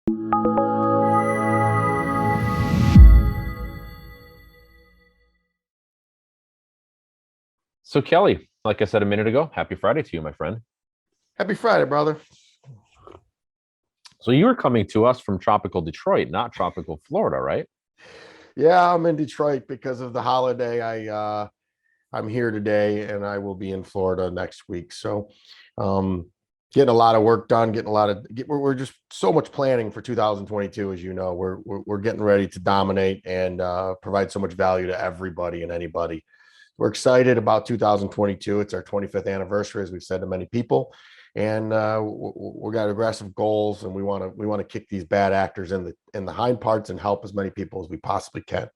So, Kelly, like I said a minute ago, happy Friday to you, my friend. Happy Friday, brother. So, you were coming to us from tropical Detroit, not tropical Florida, right? Yeah, I'm in Detroit because of the holiday. I'm here today, and I will be in Florida next week. So, um, getting a lot of work done, getting a lot of we're just so much planning for 2022. As you know, we're getting ready to dominate and provide so much value to everybody and anybody. We're excited about 2022. It's our 25th anniversary, as we've said to many people, and we got aggressive goals, and we want to kick these bad actors in the hind parts and help as many people as we possibly can.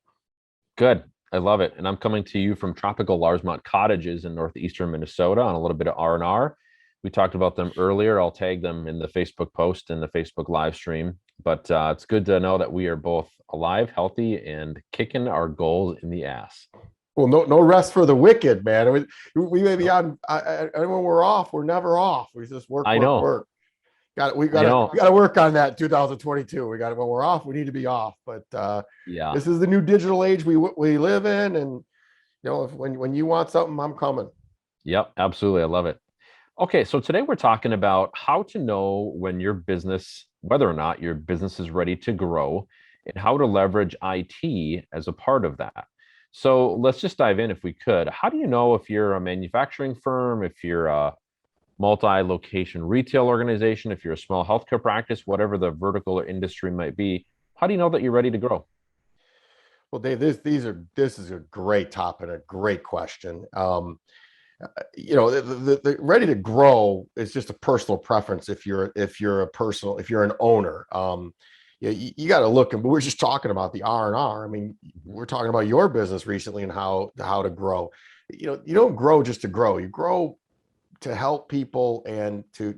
Good. I love it. And I'm coming to you from tropical Largemont Cottages in northeastern Minnesota on a little bit of R&R. We talked about them earlier. I'll tag them in the Facebook post and the Facebook live stream. But it's good to know that we are both alive, healthy, and kicking our goals in the ass. Well, no rest for the wicked, man. We may be on, and when we're off, we're never off. We just work, I work, know. work. Got we I got to know. we got to work on that. 2022. We got when we're off, we need to be off. But Yeah. this is the new digital age we live in, and if when you want something, I'm coming. Yep. Absolutely. I love it. Okay, so today we're talking about how to know when your business, whether or not your business is ready to grow, and how to leverage IT as a part of that. So let's just dive in if we could. How do you know if you're a manufacturing firm, if you're a multi-location retail organization, if you're a small healthcare practice, whatever the vertical or industry might be? How do you know that you're ready to grow? Well, Dave, this is a great topic, a great question. The ready to grow is just a personal preference. If you're an owner, you got to look. And we're just talking about the R&R. I mean, we're talking about your business recently and how to grow. You don't grow just to grow. You grow to help people and to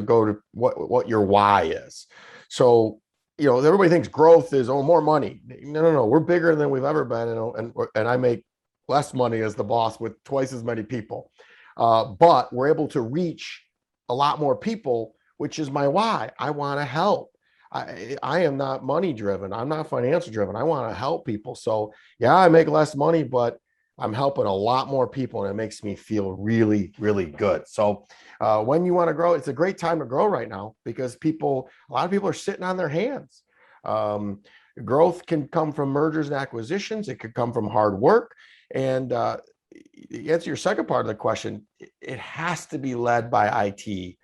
go to what your why is. So everybody thinks growth is more money. No. We're bigger than we've ever been, and I make less money as the boss with twice as many people, but we're able to reach a lot more people, which is my why. I want to help. I am not money driven. I'm not financial driven. I want to help people. So yeah, I make less money, but I'm helping a lot more people, and it makes me feel really, really good. So when you want to grow, it's a great time to grow right now because a lot of people are sitting on their hands. Um, Growth can come from mergers and acquisitions. It could come from hard work. And to answer your second part of the question, it has to be led by IT,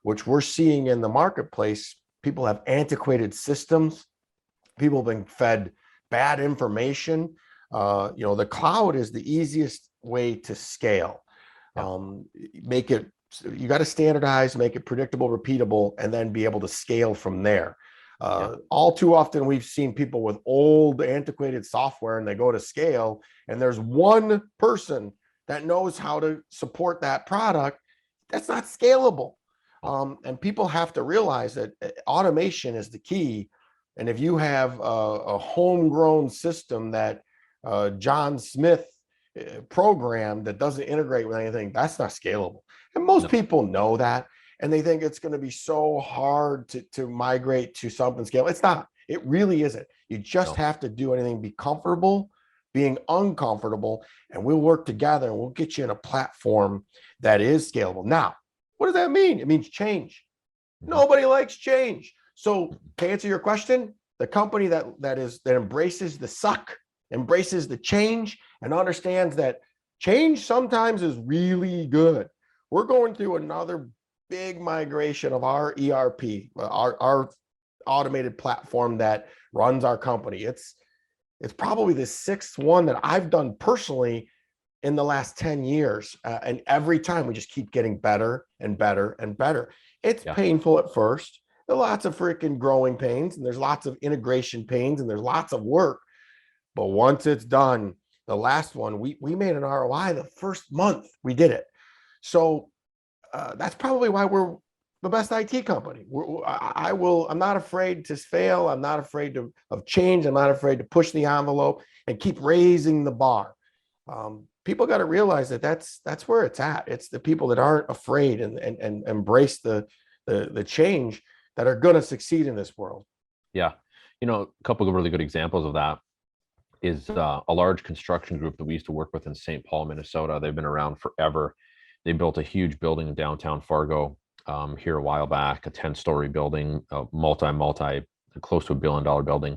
which we're seeing in the marketplace. People have antiquated systems. People have been fed bad information. The cloud is the easiest way to scale. Yeah. Make it, you got to standardize, make it predictable, repeatable, and then be able to scale from there. Yeah. All too often, we've seen people with old, antiquated software, and they go to scale, and there's one person that knows how to support that product. That's not scalable. And people have to realize that automation is the key. And if you have a homegrown system that John Smith programmed that doesn't integrate with anything, that's not scalable. And most No. people know that, and they think it's going to be so hard to migrate to something scalable. It's not. It really isn't. You just No. have to do anything, be comfortable being uncomfortable, and we'll work together and we'll get you in a platform that is scalable. Now, what does that mean? It means change. Mhm. Nobody likes change. So to answer your question, the company that embraces the suck, embraces the change, and understands that change sometimes is really good. We're going through another big migration of our ERP, our automated platform that runs our company. It's probably the sixth one that I've done personally in the last 10 years. And every time we just keep getting better and better and better. It's Yeah. painful at first. There are lots of freaking growing pains, and there's lots of integration pains, and there's lots of work. But once it's done, the last one, we made an ROI the first month we did it. So that's probably why we're the best IT company. I'm not afraid to fail. I'm not afraid of change. I'm not afraid to push the envelope and keep raising the bar. People got to realize that that's where it's at. It's the people that aren't afraid and embrace the change that are going to succeed in this world. Yeah. A couple of really good examples of that is a large construction group that we used to work with in St. Paul, Minnesota. They've been around forever. They built a huge building in downtown Fargo here a while back, a 10-story building, a multi, close to $1 billion building.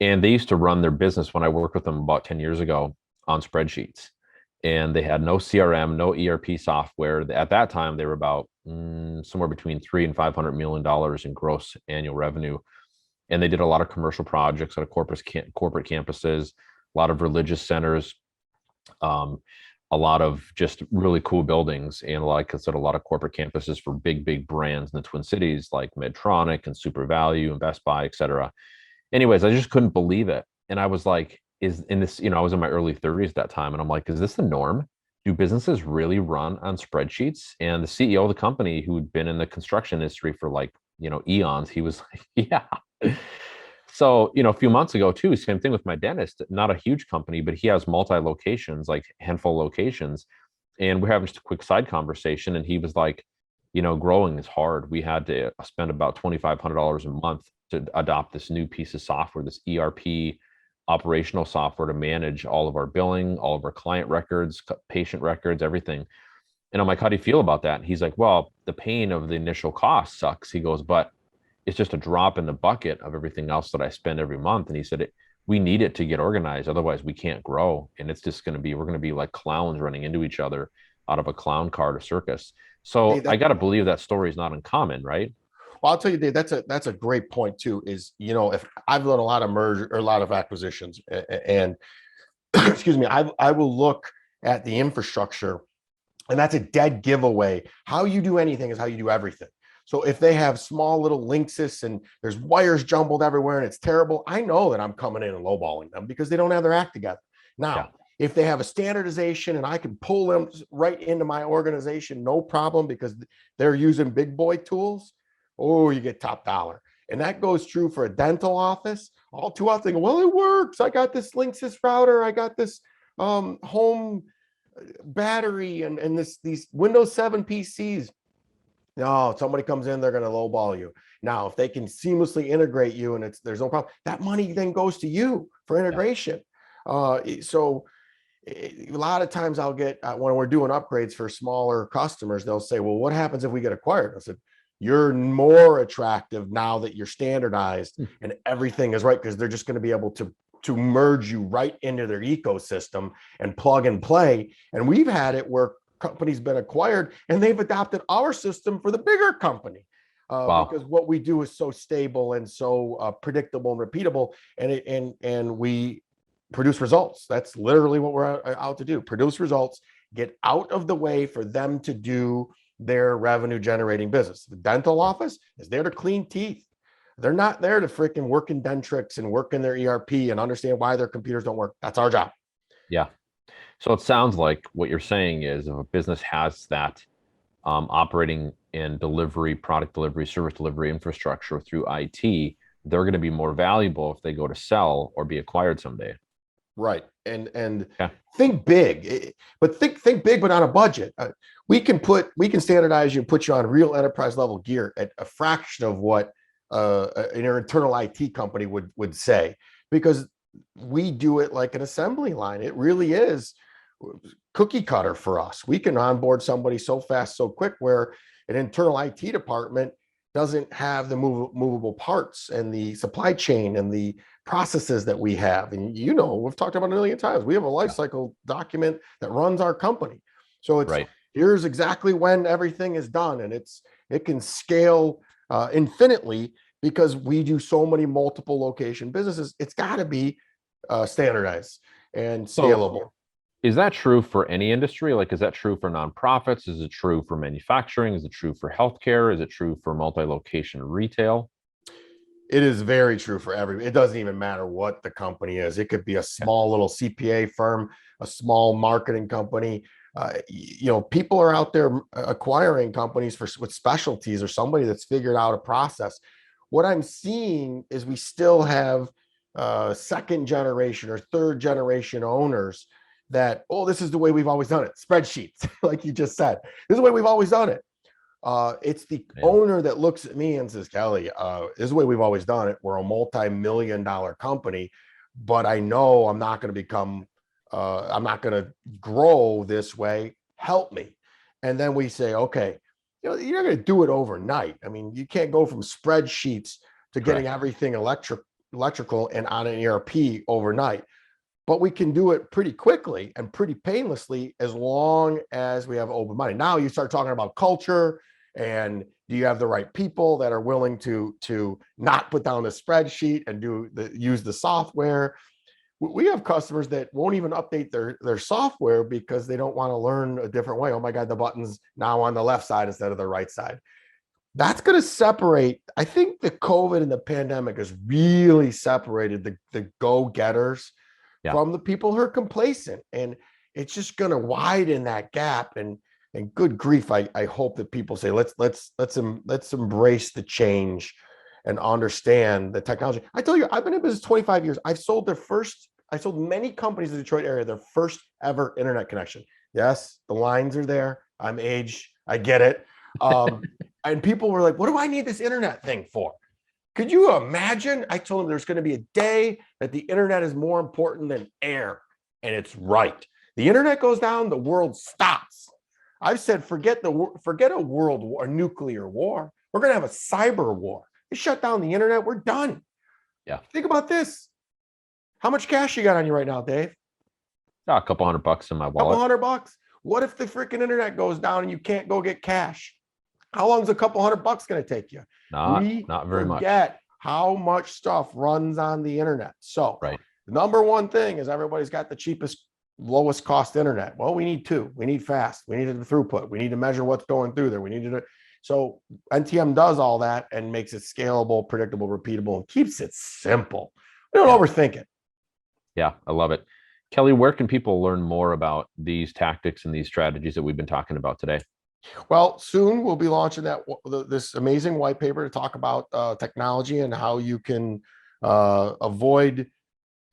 And they used to run their business when I worked with them about 10 years ago on spreadsheets. And they had no CRM, no ERP software. At that time, they were about somewhere between $300 and $500 million in gross annual revenue, and they did a lot of commercial projects at corporate campuses, a lot of religious centers, a lot of just really cool buildings, and like I said, a lot of corporate campuses for big brands in the Twin Cities like Medtronic and Super Value and Best Buy, et cetera. Anyways, I just couldn't believe it, and I was like, "Is in this?" I was in my early 30s at that time, and I'm like, "Is this the norm? Do businesses really run on spreadsheets?" And the CEO of the company, who'd been in the construction industry for like eons, he was like, "Yeah." So, a few months ago too, same thing with my dentist, not a huge company, but he has multi locations, like handful of locations. And we're having just a quick side conversation. And he was like, growing is hard. We had to spend about $2,500 a month to adopt this new piece of software, this ERP operational software to manage all of our billing, all of our client records, patient records, everything. And I'm like, how do you feel about that? And he's like, well, the pain of the initial cost sucks. He goes, but it's just a drop in the bucket of everything else that I spend every month. And he said, we need it to get organized. Otherwise we can't grow. And it's just we're going to be like clowns running into each other out of a clown car to circus. Hey, So I that, got to believe that story is not uncommon, right? well, I'll tell you, Dave, that's a great point too. Is if I've done a lot of merger or a lot of acquisitions, and excuse me, I will look at the infrastructure, and that's a dead giveaway. How you do anything is how you do everything. So if they have small little Linksys and there's wires jumbled everywhere and it's terrible, I know that I'm coming in and lowballing them because they don't have their act together. Yeah. Now, if they have a standardization and I can pull them right into my organization, no problem, because they're using big boy tools, oh, you get top dollar. And that goes true for a dental office. All too often, well, it works. I got this Linksys router. I got this home battery and these Windows 7 PCs. No, somebody comes in, they're going to lowball you. Now, if they can seamlessly integrate you and there's no problem, that money then goes to you for integration. So a lot of times I'll get when we're doing upgrades for smaller customers, they'll say, well, what happens if we get acquired? I said, you're more attractive now that you're standardized and everything is right, because they're just going to be able to merge you right into their ecosystem and plug and play. And we've had it where company's been acquired and they've adopted our system for the bigger company. Wow. Because what we do is so stable and so predictable and repeatable, and we produce results. That's literally what we're out to do: produce results, get out of the way for them to do their revenue generating business. The dental office is there to clean teeth. They're not there to freaking work in Dentrix and work in their ERP and understand why their computers don't work. That's our job. Yeah. So it sounds like what you're saying is if a business has that operating and delivery, product delivery, service delivery infrastructure through IT, they're going to be more valuable if they go to sell or be acquired someday. Right. And Yeah. think big, but think big, but on a budget. We can standardize you and put you on real enterprise level gear at a fraction of what an internal IT company would say, because we do it like an assembly line. It really is cookie cutter for us. We can onboard somebody so fast, so quick, where an internal IT department doesn't have the movable parts and the supply chain and the processes that we have. And we've talked about it a million times. We have a life cycle document that runs our company. So it's Right. here's exactly when everything is done, and it can scale infinitely because we do so many multiple location businesses. It's got to be standardized and scalable. So is that true for any industry? Like, is that true for nonprofits? Is it true for manufacturing? Is it true for healthcare? Is it true for multi-location retail? It is very true for everybody. It doesn't even matter what the company is. It could be a Yeah. small little CPA firm, a small marketing company. People are out there acquiring companies with specialties or somebody that's figured out a process. What I'm seeing is we still have second generation or third generation owners that, oh, this is the way we've always done it. Spreadsheets, like you just said. This is the way we've always done it. It's the Yeah. owner that looks at me and says, Kelly, this is the way we've always done it. We're a multi-million-dollar company, but I know I'm not going to become, I'm not going to grow this way. Help me. And then we say, okay, you're not going to do it overnight. I mean, you can't go from spreadsheets to getting Correct. everything electrical and on an ERP overnight, but we can do it pretty quickly and pretty painlessly as long as we have open money. Now you start talking about culture, and do you have the right people that are willing to not put down the spreadsheet and use the software. We have customers that won't even update their software because they don't want to learn a different way. Oh my God, the button's now on the left side instead of the right side. That's going to separate. I think the COVID and the pandemic has really separated the go-getters Yeah. from the people who are complacent, and it's just going to widen that gap. And good grief, I hope that people say let's embrace the change and understand the technology. I tell you, I've been in business 25 years. I sold many companies in the Detroit area their first ever internet connection. Yes, the lines are there. I'm aged. I get it. And people were like, what do I need this internet thing for? Could you imagine? I told them there's going to be a day that the internet is more important than air. And it's right. The internet goes down, the world stops. I've said, forget a world war, a nuclear war. We're going to have a cyber war. You shut down the internet, we're done. Yeah. Think about this. How much cash you got on you right now, Dave? A couple $100 in my Couple wallet. $100. What if the freaking internet goes down and you can't go get cash? How long is a couple $100 going to take you? Not very much. Forget how much stuff runs on the internet. So Right. the number one thing is everybody's got the cheapest, lowest cost internet. Well, we need two. We need fast. We need the throughput. We need to measure what's going through there. We need to. So NTM does all that and makes it scalable, predictable, repeatable, and keeps it simple. We don't overthink it. Yeah, I love it. Kelly, where can people learn more about these tactics and these strategies that we've been talking about today? Well, soon we'll be launching this amazing white paper to talk about technology and how you can avoid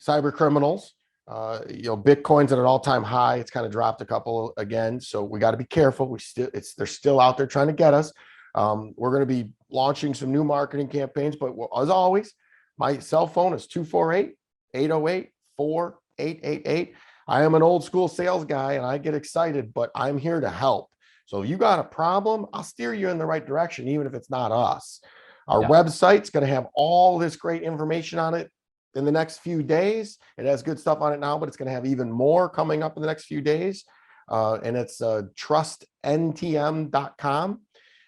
cyber criminals. Bitcoin's at an all-time high. It's kind of dropped a couple again, so we got to be careful. They're still out there trying to get us. We're going to be launching some new marketing campaigns, but as always, my cell phone is 248-808-4888. I am an old school sales guy and I get excited, but I'm here to help. So if you got a problem, I'll steer you in the right direction, even if it's not us. Our website's going to have all this great information on it in the next few days. It has good stuff on it now, but it's going to have even more coming up in the next few days. And it's trustntm.com.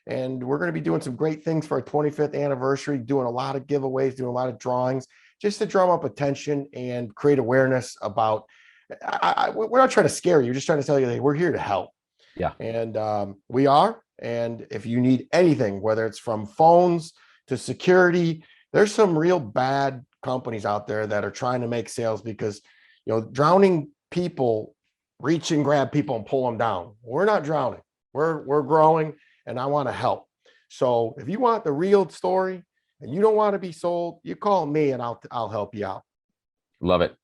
And we're going to be doing some great things for our 25th anniversary, doing a lot of giveaways, doing a lot of drawings, just to drum up attention and create awareness about, we're not trying to scare you. We're just trying to tell you that we're here to help. Yeah. And we are. And if you need anything, whether it's from phones to security, there's some real bad companies out there that are trying to make sales because, drowning people reach and grab people and pull them down. We're not drowning. We're growing, and I want to help. So if you want the real story and you don't want to be sold, you call me and I'll help you out. Love it.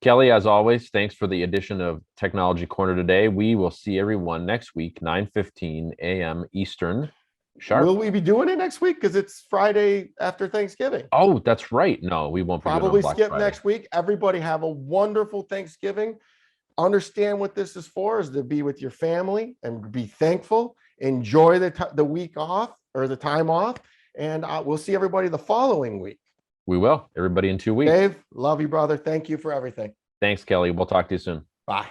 Kelly, as always, thanks for the addition of Technology Corner today. We will see everyone next week, 9:15 a.m. Eastern. Sharp. Will we be doing it next week? Because it's Friday after Thanksgiving. Oh, that's right. No, we won't be Probably doing skip next week. Everybody have a wonderful Thanksgiving. Understand what this is for, is to be with your family and be thankful. Enjoy the week off or the time off. And we'll see everybody the following week. We will. Everybody in 2 weeks. Dave, love you, brother. Thank you for everything. Thanks, Kelly. We'll talk to you soon. Bye.